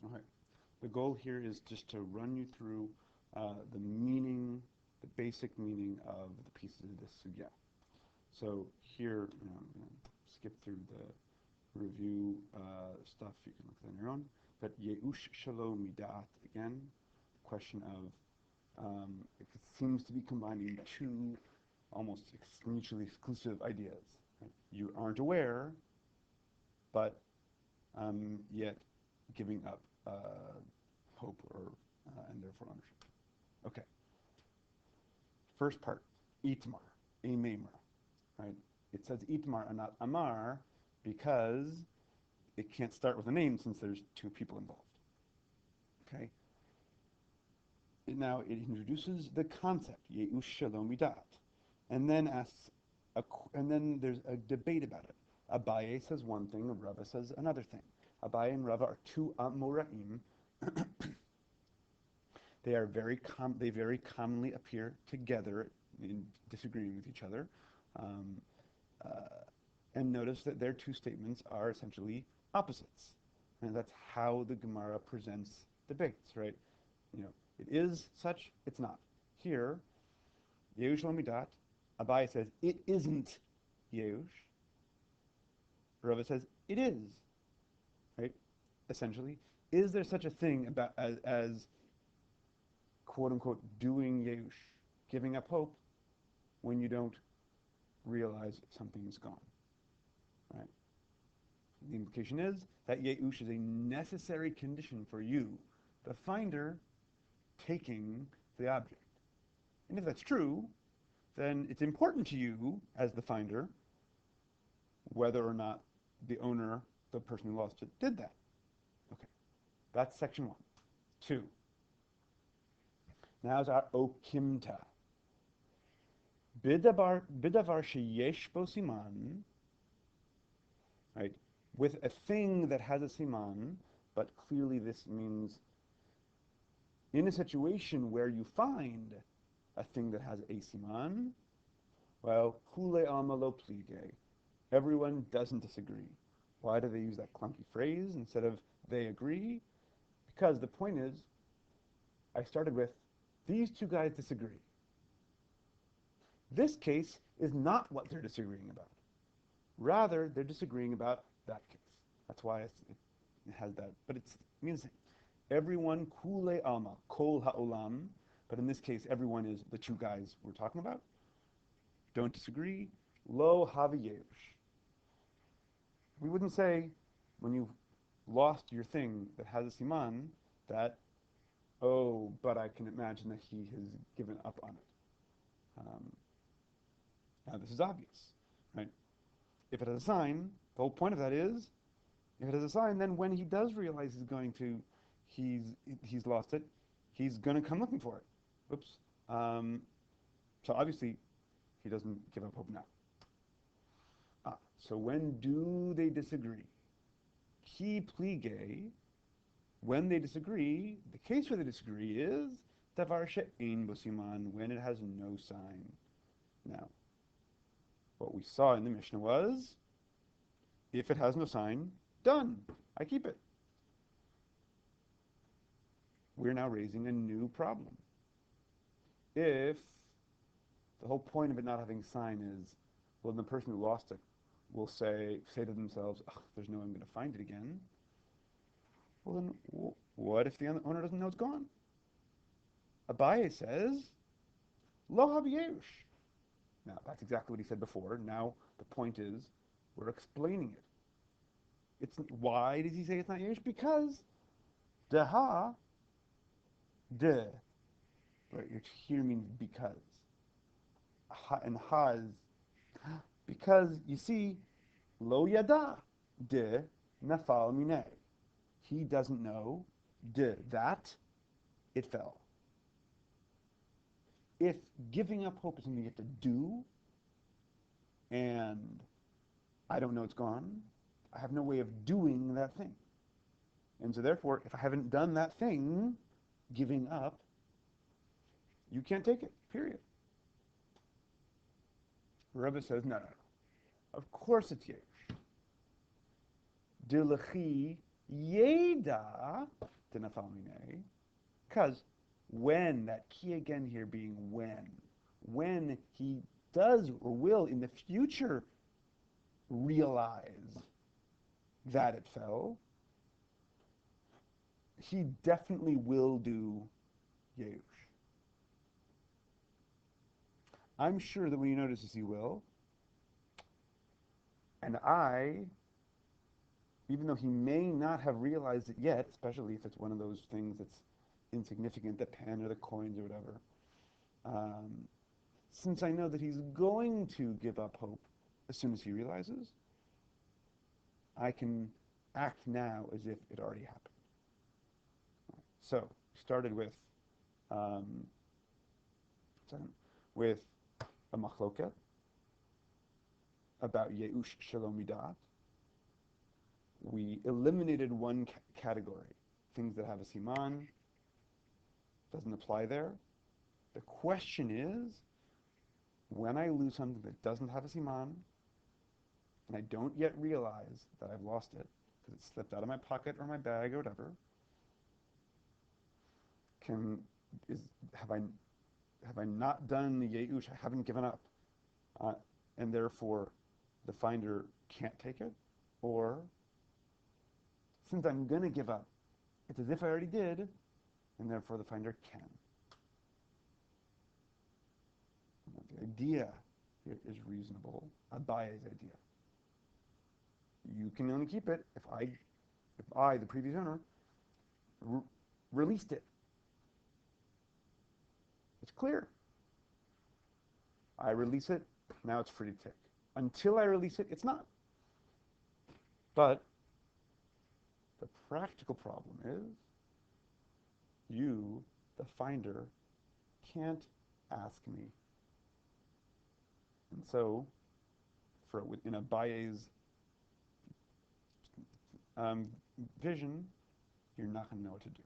All right. The goal here is just to run you through the meaning, the basic meaning of the pieces of this sugya. So here, I'm going to skip through the review stuff. You can look at it on your own. But Yeush Shalom Midat, again, question of, it seems to be combining two almost mutually exclusive ideas. Right? You aren't aware, but yet giving up hope or and therefore ownership. Okay, first part, itmar, a memar, right? It says itmar and not amar because it can't start with a name since there's two people involved. Okay. Now it introduces the concept Yeush Shalom Midat, and then asks, and then there's a debate about it. Abaye says one thing, Rava says another thing. Abaye and Rava are two Amoraim. They very commonly appear together in disagreeing with each other. Um, uh, and notice that their two statements are essentially opposites. And that's how the Gemara presents debates, right? You know, it is such, it's not. Here, Yeush Lomidat, Abaye says, it isn't Yeush. Rava says, it is, right? Essentially, is there such a thing about as quote unquote doing Yeush, giving up hope when you don't realize something's gone, right? The implication is that Yeush is a necessary condition for you, the finder, taking the object. And if that's true, then it's important to you as the finder whether or not the owner, the person who lost it, did that. Okay, that's section one. Two, now is our okimta. Bidavar sheyesh bo siman, right? With a thing that has a siman, but clearly this means in a situation where you find a thing that has a siman, well, kule alma lo plige. Everyone doesn't disagree. Why do they use that clunky phrase instead of they agree? Because the point is, I started with, these two guys disagree. This case is not what they're disagreeing about. Rather, they're disagreeing about that case. That's why it has that, but it means everyone, kule alma, kol ha'olam, but in this case, everyone is the two guys we're talking about. Don't disagree. Lo haviyeush. We wouldn't say when you've lost your thing that has a siman that, oh, but I can imagine that he has given up on it. Now this is obvious, right? If it has a sign, the whole point of that is, if it has a sign, then when he does realize he's he's lost it, he's going to come looking for it. Oops. So obviously, he doesn't give up hope now. So when do they disagree? Ki plige, when they disagree, the case where they disagree is davar she'ein bosiman, when it has no sign. Now, what we saw in the Mishnah was, if it has no sign, done. I keep it. We're now raising a new problem. If the whole point of it not having sign is, well, the person who lost it will say to themselves, oh, there's no way I'm going to find it again. Well, then what if the owner doesn't know it's gone? Abaye says, lo habiyeush. Now, that's exactly what he said before. Now, the point is, we're explaining it. Why does he say it's not Yeush? Because daha, de, right, which here means because. And ha is, because, you see, lo yada, de, nafal mine. He doesn't know, de, that, it fell. If giving up hope is something you have to do, and I don't know it's gone, I have no way of doing that thing. And so therefore, if I haven't done that thing, giving up, you can't take it, period. Rebbe says, no. Of course it's Yesh. Dilachi Yeda denafalmine, because when, that key again here being when he does or will in the future realize that it fell, he definitely will do Yeush. I'm sure that when he notices he will, and even though he may not have realized it yet, especially if it's one of those things that's insignificant, the pen or the coins or whatever, um, since I know that he's going to give up hope as soon as he realizes, I can act now as if it already happened. So, started um, with a machloket about Yeush Shalomidat. We eliminated one category, things that have a siman, doesn't apply there. The question is, when I lose something that doesn't have a siman, and I don't yet realize that I've lost it, because it slipped out of my pocket or my bag or whatever, can is have I not done the Yeush? I haven't given up, uh, and therefore the finder can't take it, or since I'm going to give up, it's as if I already did, and therefore the finder can. The idea here is reasonable. Abaye's idea. You can only keep it if I, the previous owner, released it. It's clear. I release it, now it's free to take. Until I release it, it's not. But the practical problem is you, the finder, can't ask me. And so, in Abaye's vision, you're not going to know what to do.